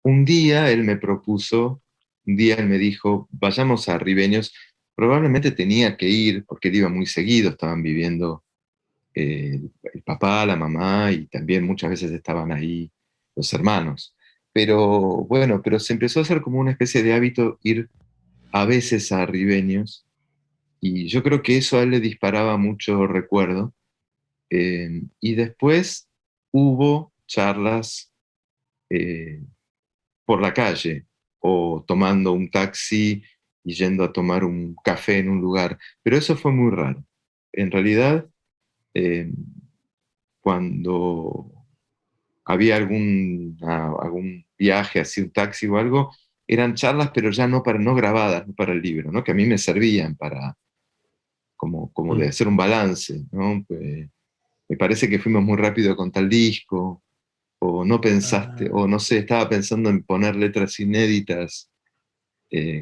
un día él me propuso, un día él me dijo, vayamos a Ribeños. Probablemente tenía que ir, porque él iba muy seguido, estaban viviendo el papá, la mamá, y también muchas veces estaban ahí los hermanos. Pero bueno, pero se empezó a hacer como una especie de hábito ir a veces a Ribeños, y yo creo que eso a él le disparaba mucho recuerdo. Y después hubo charlas eh, por la calle o tomando un taxi y yendo a tomar un café en un lugar, pero eso fue muy raro. En realidad, eh, cuando había algún viaje, así un taxi o algo, eran charlas, pero ya no grabadas, no para el libro, ¿no? Que a mí me servían para, como de Mm. hacer un balance, ¿no? Me parece que fuimos muy rápido con tal disco, o no pensaste, Ah, o no sé, estaba pensando en poner letras inéditas,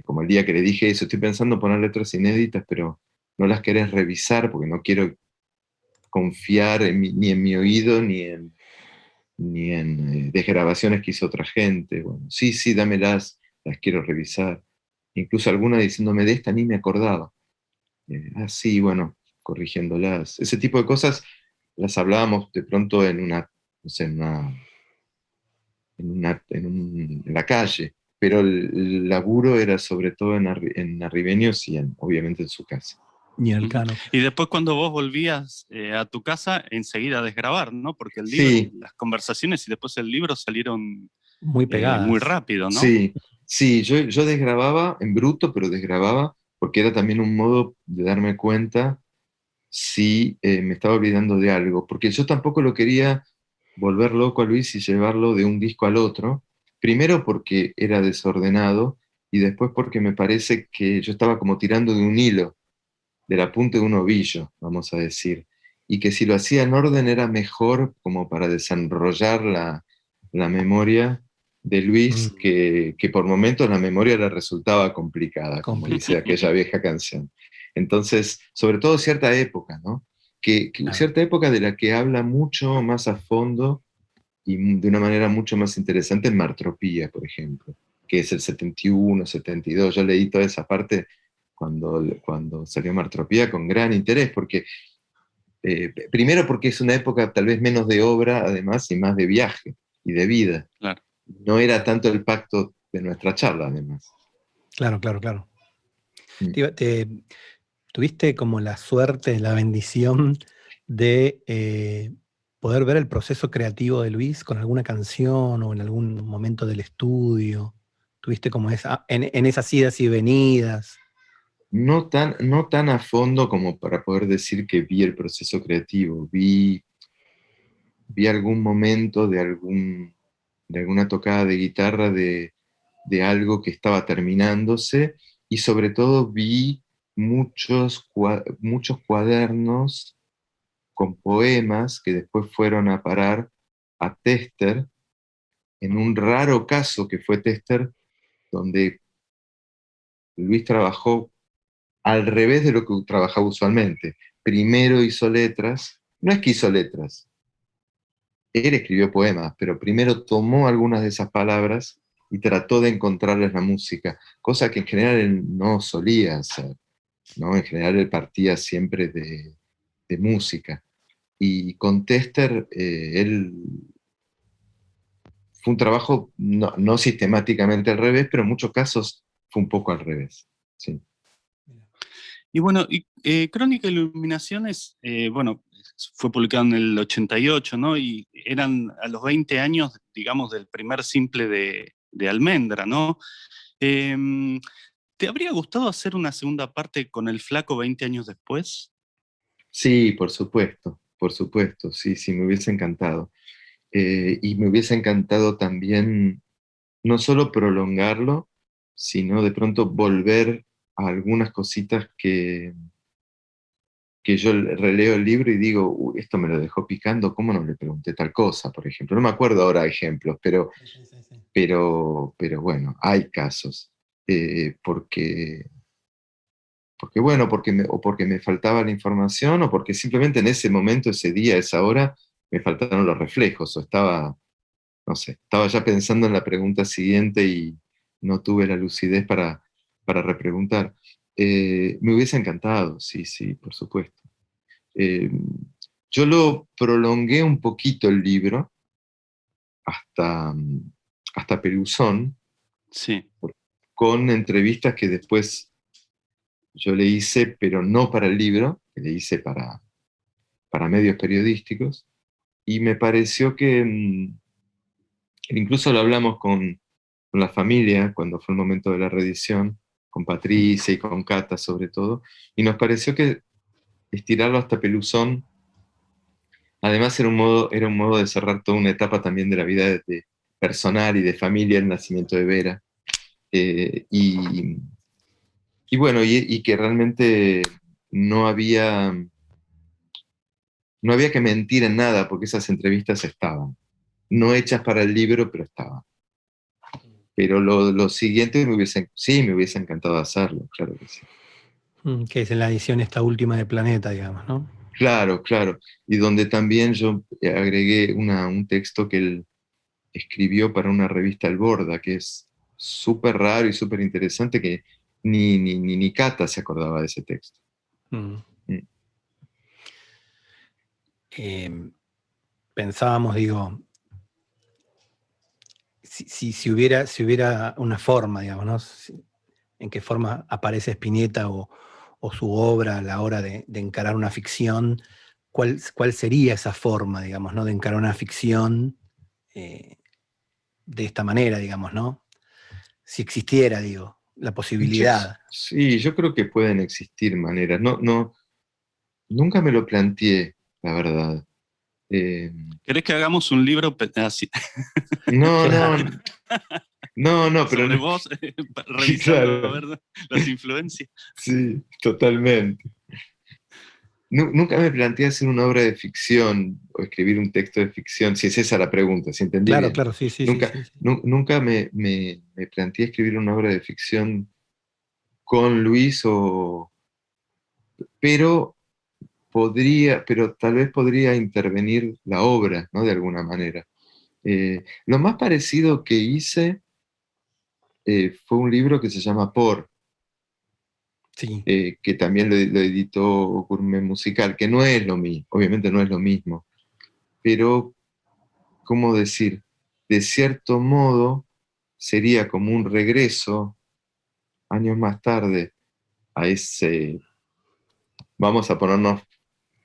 como el día que le dije eso, estoy pensando en poner letras inéditas, pero no las querés revisar porque no quiero confiar ni en mi oído, ni en desgrabaciones que hizo otra gente. Bueno, sí, sí, dámelas, las quiero revisar. Incluso alguna diciéndome de esta ni me acordaba. Sí, bueno, corrigiéndolas. Ese tipo de cosas las hablábamos de pronto en una, no sé, en la calle, pero el laburo era sobre todo en Arribeños y obviamente en su casa. ni Ujú. Elcano. Y después cuando vos volvías a tu casa, enseguida a desgrabar, ¿no? Porque el libro, Sí, las conversaciones y después el libro salieron Muy muy pegadas. rápido, ¿no? sí, sí, yo desgrababa en bruto, pero desgrababa porque era también un modo de darme cuenta si me estaba olvidando de algo, porque yo tampoco lo quería volver loco a Luis y llevarlo de un disco al otro, primero porque era desordenado y después porque me parece que yo estaba como tirando de un hilo, de la punta de un ovillo, vamos a decir, y que si lo hacía en orden era mejor como para desenrollar la memoria de Luis, Mm, que por momentos la memoria le resultaba complicada, como dice complicado. aquella vieja canción. Entonces, sobre todo cierta época, ¿no? Claro. Cierta época de la que habla mucho más a fondo y de una manera mucho más interesante en Martropía, por ejemplo, que es el 71, 72. Yo leí toda esa parte cuando salió Martropía con gran interés, porque primero porque es una época tal vez menos de obra, además, y más de viaje y de vida. Claro. No era tanto el pacto de nuestra charla, además. Claro, claro, claro. Mm. ¿Tuviste como la suerte, la bendición de poder ver el proceso creativo de Luis con alguna canción o en algún momento del estudio? ¿Tuviste como en esas idas y venidas? No tan a fondo como para poder decir que vi el proceso creativo. Vi algún momento de alguna tocada de guitarra de algo que estaba terminándose, y sobre todo vi muchos cuadernos con poemas que después fueron a parar a Tester, en un raro caso que fue Tester, donde Luis trabajó al revés de lo que trabajaba usualmente. Primero hizo letras, no es que hizo letras, él escribió poemas, pero primero tomó algunas de esas palabras y trató de encontrarles la música, cosa que en general él no solía hacer, ¿no? En general él partía siempre de música. Y con Tester, él fue un trabajo no sistemáticamente al revés, pero en muchos casos fue un poco al revés. Sí. Y bueno, Crónica de Iluminaciones, bueno, fue publicado en el 88, ¿no? Y eran a los 20 años, digamos, del primer simple de Almendra, ¿no? Em, ¿Te habría gustado hacer una segunda parte con El Flaco 20 años después? Sí, por supuesto, sí, sí, me hubiese encantado. Y me hubiese encantado también no solo prolongarlo, sino de pronto volver a algunas cositas que yo releo el libro y digo: "Uy, esto me lo dejó picando, ¿cómo no le pregunté tal cosa?", por ejemplo. No me acuerdo ahora de ejemplos, Sí, sí, sí, sí. pero bueno, hay casos. Porque bueno, o porque me faltaba la información, o porque simplemente en ese momento, ese día, esa hora, me faltaron los reflejos, no sé, estaba ya pensando en la pregunta siguiente y no tuve la lucidez para repreguntar. Me hubiese encantado, sí, sí, por supuesto. Eh, yo lo prolongué un poquito el libro hasta, hasta Peruzón, Sí. con entrevistas que después yo le hice, pero no para el libro, que le hice para medios periodísticos, y me pareció que, incluso lo hablamos con la familia cuando fue el momento de la reedición, con Patricia y con Cata sobre todo, y nos pareció que estirarlo hasta Peluzón, además era un modo de cerrar toda una etapa también de la vida personal y de familia, el nacimiento de Vera, eh, y, y bueno, y que realmente no había, no había que mentir en nada, porque esas entrevistas estaban, no hechas para el libro, pero estaban. Pero lo siguiente sí, me hubiese encantado hacerlo, claro que sí. Que es en la edición esta última de Planeta, digamos, ¿no? Claro, claro. Y donde también yo agregué un texto que él escribió para una revista Alborda, que es súper raro y súper interesante, que ni Cata se acordaba de ese texto. Mm. Mm. Pensábamos, digo, si hubiera una forma, digamos, ¿no? En qué forma aparece Spinetta o su obra a la hora de encarar una ficción, ¿cuál sería esa forma, digamos, ¿no? De encarar una ficción de esta manera, digamos, ¿no? Si existiera, digo, la posibilidad. Sí, yo creo que pueden existir maneras. Nunca me lo planteé, la verdad. Eh, ¿Querés que hagamos un libro así, no, Claro. no, pero sobre no, vos, revisando a claro, ver las influencias? sí, totalmente. Nunca me planteé hacer una obra de ficción o escribir un texto de ficción, si es esa la pregunta, si entendí Claro, bien. claro, sí, sí, sí, Nunca, sí, sí. nunca me planteé escribir una obra de ficción con Luis, pero pero tal vez podría intervenir la obra, ¿no? De alguna manera. Lo más parecido que hice fue un libro que se llama Sí. que también lo editó Gourmet Musical, que no es lo mismo, obviamente no es lo mismo, pero, ¿cómo decir? De cierto modo, sería como un regreso, años más tarde, a ese, vamos a ponernos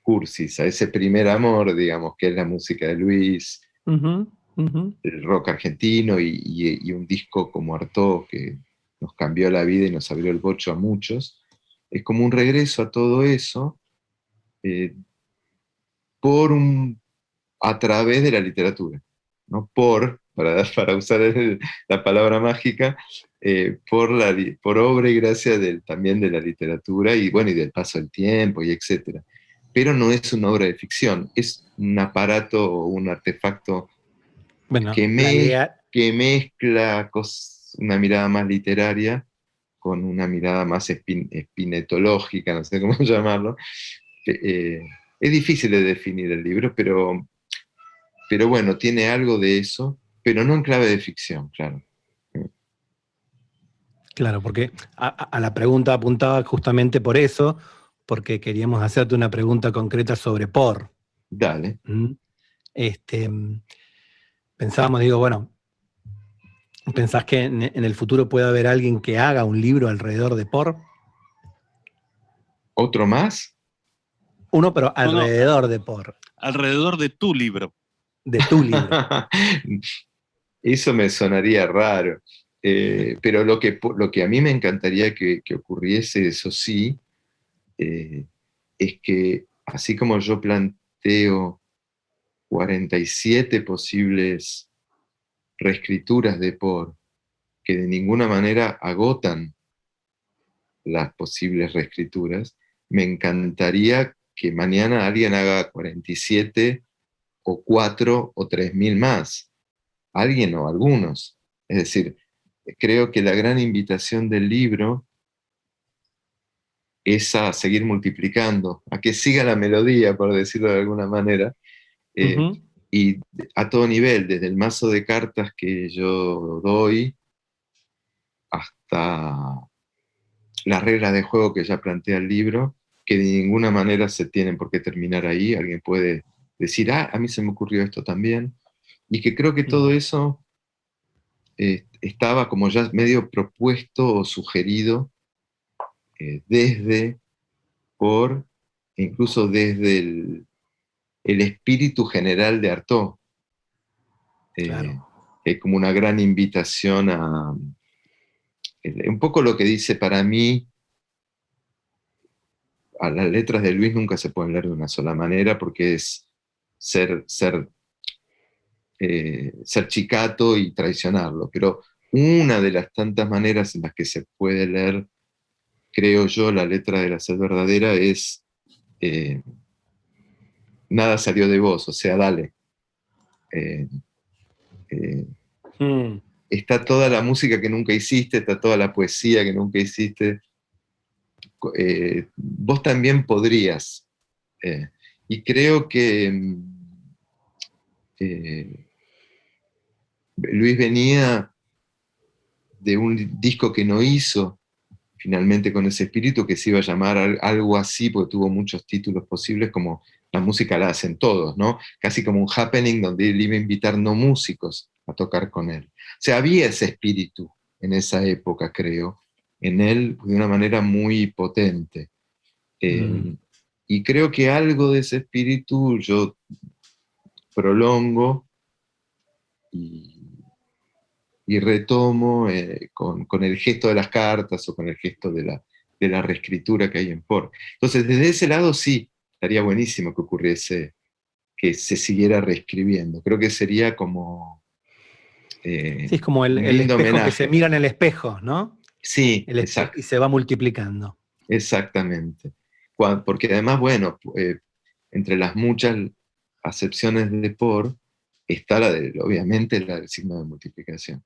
cursis, a ese primer amor, digamos, que es la música de Luis, Ujú, ujú. el rock argentino y un disco como Artaud que nos cambió la vida y nos abrió el bocho a muchos. Es como un regreso a todo eso eh, a través de la literatura, ¿no? Para usar la palabra mágica, por obra y gracia también de la literatura y bueno, y del paso del tiempo y etcétera. Pero no es una obra de ficción, es un aparato o un artefacto Bueno, que, la idea, que mezcla una mirada más literaria con una mirada más espinetológica, no sé cómo llamarlo. Es difícil de definir el libro, pero bueno, tiene algo de eso, pero no en clave de ficción, claro. claro, porque a la pregunta apuntaba justamente por eso, porque queríamos hacerte una pregunta concreta sobre Por. Dale. ¿Mm? Este, pensábamos, digo, bueno, ¿pensás que en el futuro puede haber alguien que haga un libro alrededor de Por? ¿Otro más? Uno, pero No, no, alrededor de Por, alrededor de tu libro. de tu libro. Eso me sonaría raro. Pero lo que a mí me encantaría que ocurriese, eso sí, eh, es que así como yo planteo 47 posibles reescrituras de Por, que de ninguna manera agotan las posibles reescrituras, me encantaría que mañana alguien haga 47 o 4 o 3.000 más. Alguien o algunos. Es decir, creo que la gran invitación del libro es a seguir multiplicando, a que siga la melodía, por decirlo de alguna manera, eh, Ujú. y a todo nivel, desde el mazo de cartas que yo doy hasta las reglas de juego que ya plantea el libro, que de ninguna manera se tienen por qué terminar ahí. Alguien puede decir, a mí se me ocurrió esto también, y que creo que todo eso estaba como ya medio propuesto o sugerido incluso desde el espíritu general de Artaud. Claro. Como una gran invitación un poco lo que dice para mí, a las letras de Luis nunca se pueden leer de una sola manera, porque es ser chicato y traicionarlo, pero una de las tantas maneras en las que se puede leer, creo yo, la letra de La Sed Verdadera es nada salió de vos, o sea, dale. Está toda la música que nunca hiciste, está toda la poesía que nunca hiciste. Vos también podrías. Y creo que Luis venía de un disco que no hizo, finalmente con ese espíritu, que se iba a llamar algo así, porque tuvo muchos títulos posibles, como La música la hacen todos, ¿no? Casi como un happening donde él iba a invitar no músicos a tocar con él. O sea, había ese espíritu en esa época, creo, en él de una manera muy potente. Y creo que algo de ese espíritu yo prolongo y retomo con el gesto de las cartas o con el gesto de la reescritura que hay en Por. Entonces, desde ese lado sí, estaría buenísimo que ocurriese, que se siguiera reescribiendo. Creo que sería como Sí, es como el un lindo espejo homenaje. que se mira en el espejo, ¿no? Sí, El espejo exacto. y se va multiplicando. Exactamente. Porque además, bueno, entre las muchas acepciones de Por, está obviamente la del signo de multiplicación.